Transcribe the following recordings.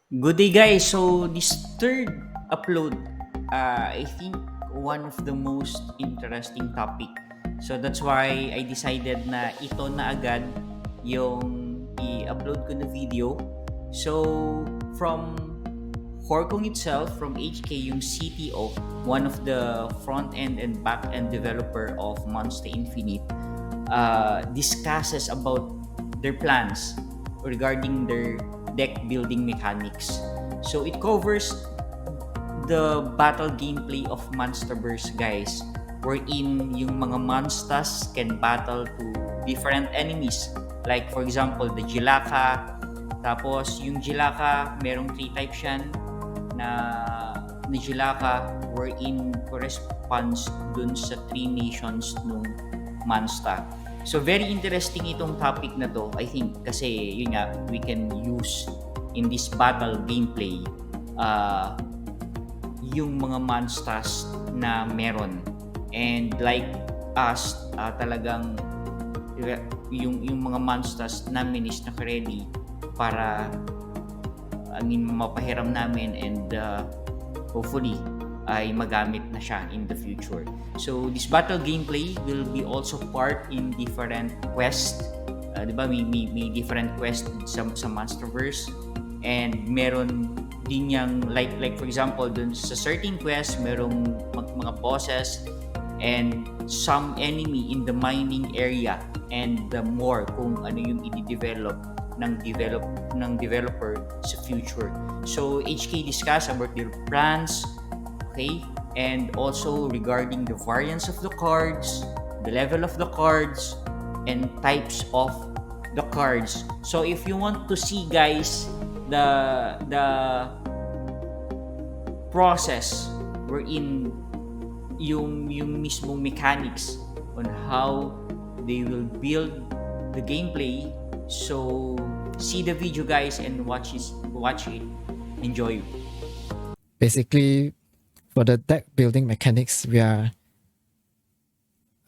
Good day, guys. So this third upload, I think one of the most interesting topic. So that's why I decided na ito na agad yung i-upload ko na video. So from Horkong itself, from HK, yung CTO, one of the front-end and back-end developer of MonstaInfinite, discusses about their plans regarding their deck building mechanics. So it covers the battle gameplay of Monstaverse, guys, wherein yung mga Monstas can battle to different enemies. Like for example, the Jilaka. Tapos yung Jilaka, merong 3 types yan na Jilaka wherein corresponds dun sa 3 nations nung Monsta. So very interesting itong topic na to, I think, kasi yun nga, we can use in this battle gameplay uh, yung mga Monstas na meron. And like us, talagang yung mga Monstas namin is naka-ready para mapahiram namin and hopefully ay magamit na siya in the future. So this battle gameplay will be also part in different quest. Di ba may different quest sa Monsterverse, and meron din yang like for example dun sa certain quest merong mga bosses and some enemy in the mining area, and the more kung ano yung i-develop ng developer sa future. So HK discuss about their plans, okay, and also regarding the variance of the cards, the level of the cards, and types of the cards. So if you want to see, guys, the process wherein yung mismong mechanics on how they will build the gameplay, so see the video, guys, and watch it. Enjoy. Basically, for the deck building mechanics, we are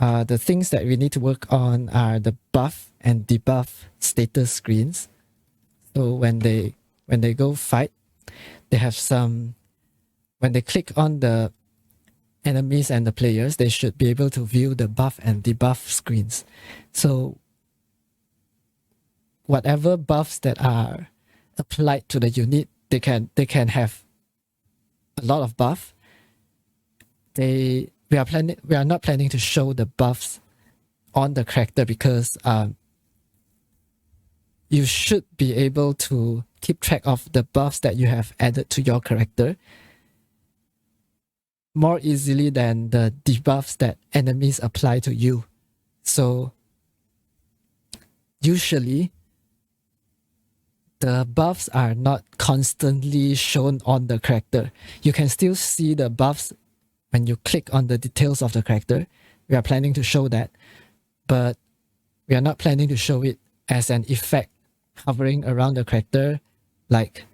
the things that we need to work on are the buff and debuff status screens. So when they go fight, they have some. When they click on the enemies and the players, they should be able to view the buff and debuff screens. So whatever buffs that are applied to the unit, they can have a lot of buff. We are not planning to show the buffs on the character because you should be able to keep track of the buffs that you have added to your character more easily than the debuffs that enemies apply to you. So usually the buffs are not constantly shown on the character. You can still see the buffs when you click on the details of the character. We are planning to show that, but we are not planning to show it as an effect hovering around the character. Like,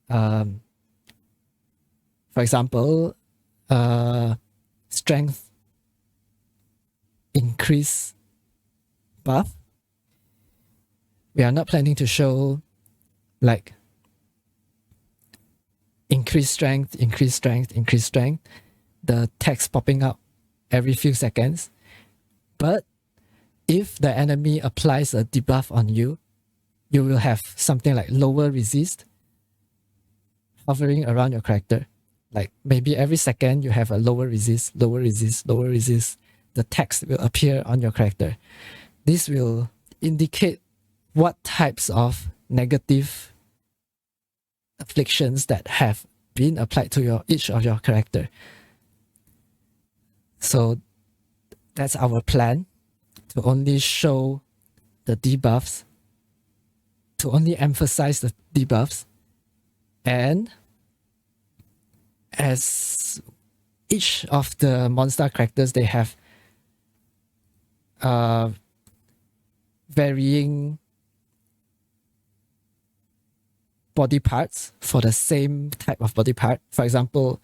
for example, strength increase buff. We are not planning to show like increase strength, the text popping up every few seconds. But if the enemy applies a debuff on you, you will have something like lower resist hovering around your character. Like maybe every second you have a lower resist. The text will appear on your character. This will indicate what types of negative afflictions that have been applied to each of your character. So that's our plan, to only show the debuffs, to only emphasize the debuffs, and as each of the monster characters, they have varying body parts for the same type of body part. For example,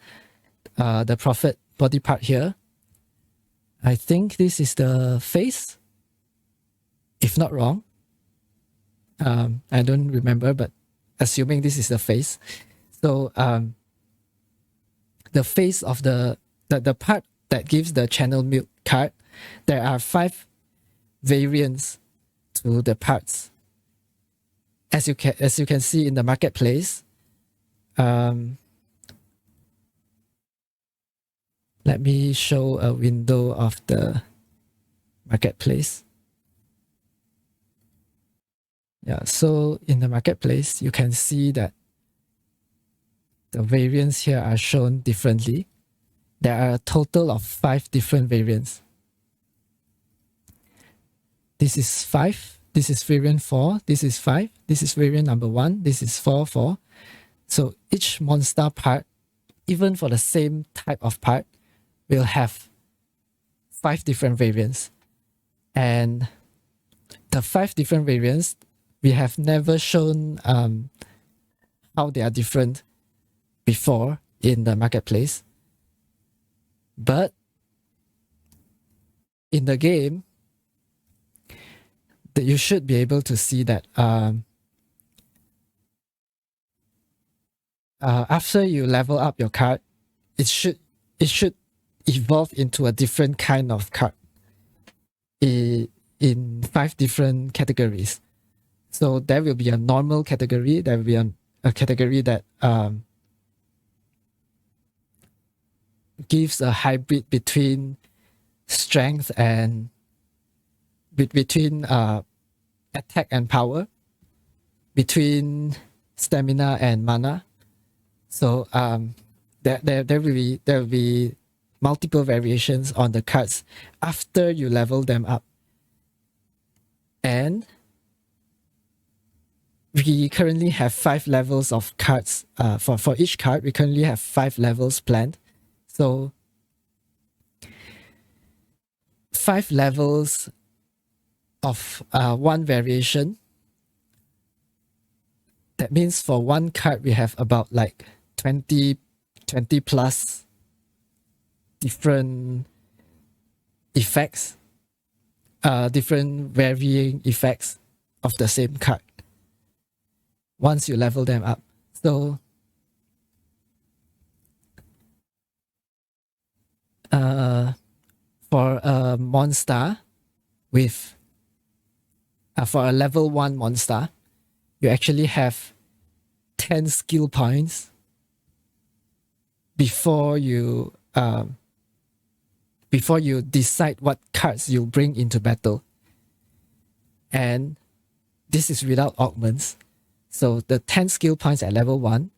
the prophet body part here, I think this is the face, if not wrong. I don't remember, but assuming this is the face. So the face of the part that gives the channel mute card, there are 5 variants to the parts. As you can see in the marketplace, let me show a window of the marketplace. Yeah, so in the marketplace, you can see that the variants here are shown differently. There are a total of 5 different variants. This is 5. This is variant 4. This is 5. This is variant number 1. This is 4, 4. So each Monsta part, even for the same type of part, will have 5 different variants. And the 5 different variants, we have never shown how they are different before in the marketplace. But in the game, you should be able to see that after you level up your card, it should evolve into a different kind of card in 5 different categories. So there will be a normal category, there will be a category that gives a hybrid between strength and between attack and power, between stamina and mana. So there will be multiple variations on the cards after you level them up. And we currently have 5 levels of cards. For each card, we currently have 5 levels planned. So 5 levels of one variation. That means for one card, we have about like 20 plus different effects, different varying effects of the same card once you level them up. So for a Monsta with for a level 1 Monsta, you actually have 10 skill points before you decide what cards you bring into battle. And this is without augments. So the 10 skill points at level 1,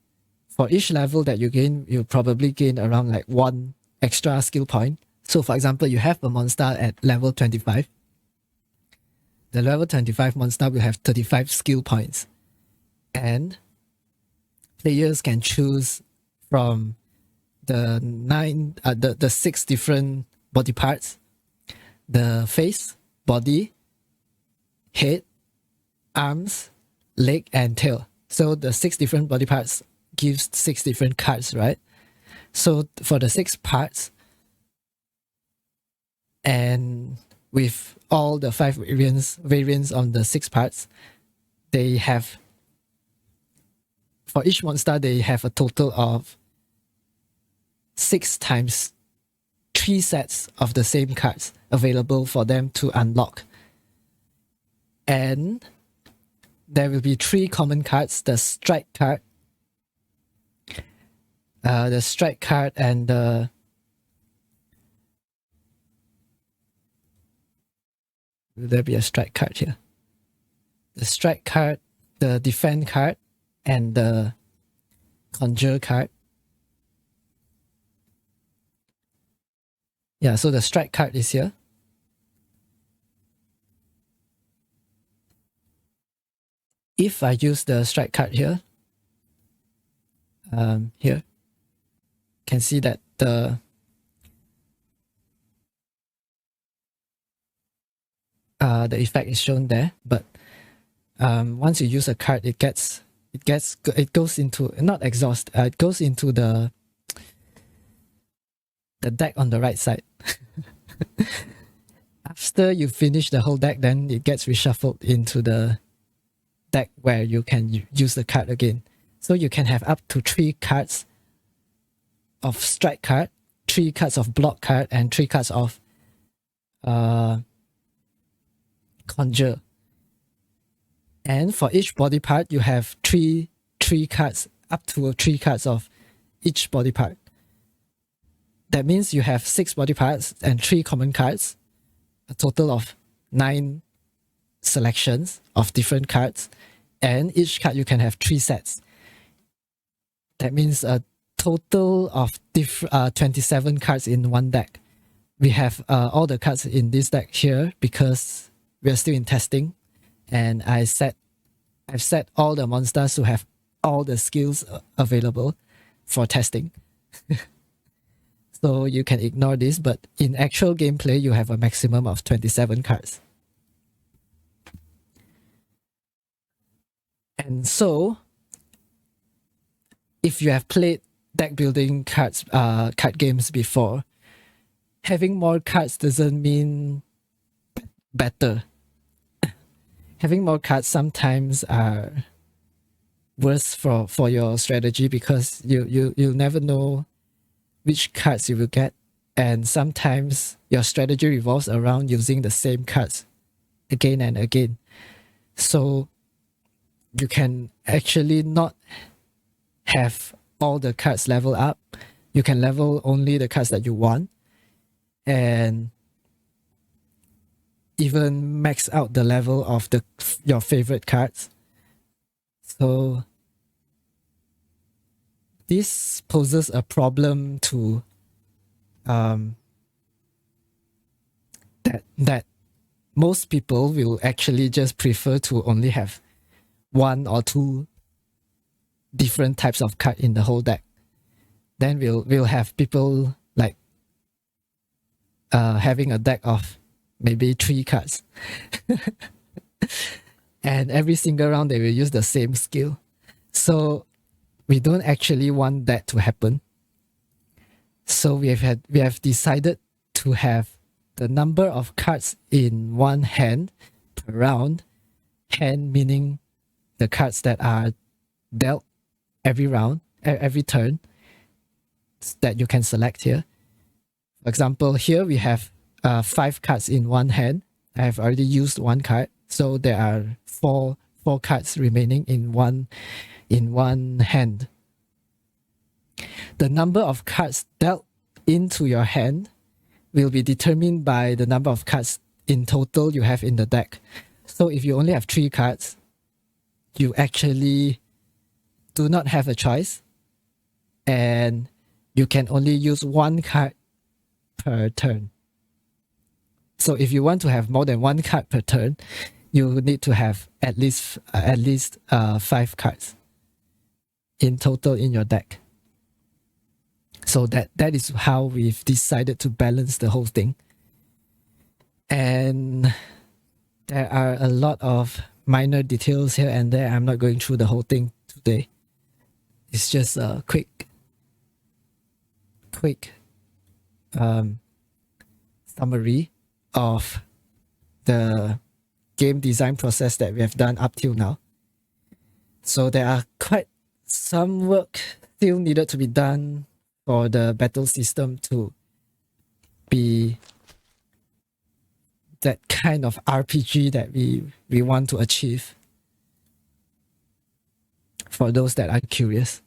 for each level that you gain, you probably gain around like 1 extra skill point. So for example, you have a Monsta at level 25. The level 25 Monsta will have 35 skill points. And players can choose from the 6 different body parts: the face, body, head, arms, leg, and tail. So the 6 different body parts gives 6 different cards, right? So for the 6 parts, and with all the 5 variants on the 6 parts, they have, for each Monsta, they have a total of 6 times 3 sets of the same cards available for them to unlock. And there will be 3 common cards: the strike card, and the will there be a strike card here? The strike card, the defend card, and the conjure card. Yeah, so the strike card is here. If I use the strike card here, here, can see that the effect is shown there. But once you use a card, it goes into, not exhaust. It goes into the deck on the right side. After you finish the whole deck, then it gets reshuffled into the deck where you can use the card again. So you can have up to 3 cards of strike card, 3 cards of block card, and 3 cards of conjure. And for each body part, you have three cards, up to 3 cards of each body part. That means you have 6 body parts and 3 common cards, a total of 9 selections of different cards, and each card you can have 3 sets. That means a total of 27 cards in one deck. We have all the cards in this deck here because we are still in testing, and I've set all the monsters to have all the skills available for testing. So you can ignore this, but in actual gameplay, you have a maximum of 27 cards. And so, if you have played deck building card games before, having more cards doesn't mean better. Having more cards sometimes are worse for your strategy because you'll never know which cards you will get, and sometimes your strategy revolves around using the same cards again and again. So you can actually not have all the cards level up. You can level only the cards that you want, and even max out the level of your favorite cards. So this poses a problem to that most people will actually just prefer to only have 1 or 2 different types of card in the whole deck. Then we'll have people like having a deck of maybe 3 cards. And every single round they will use the same skill. So we don't actually want that to happen. So we have decided to have the number of cards in one hand per round. Hand meaning the cards that are dealt every round, every turn that you can select here. For example, here we have 5 cards in one hand. I have already used 1 card, so there are 4 cards remaining in one hand. The number of cards dealt into your hand will be determined by the number of cards in total you have in the deck. So if you only have 3 cards, you actually do not have a choice, and you can only use 1 card per turn. So if you want to have more than 1 card per turn, you need to have at least 5 cards in total in your deck. So that is how we've decided to balance the whole thing. And there are a lot of minor details here and there. I'm not going through the whole thing today. It's just a quick summary of the game design process that we have done up till now. So there are quite some work still needed to be done for the battle system to be that kind of RPG that we want to achieve. For those that are curious.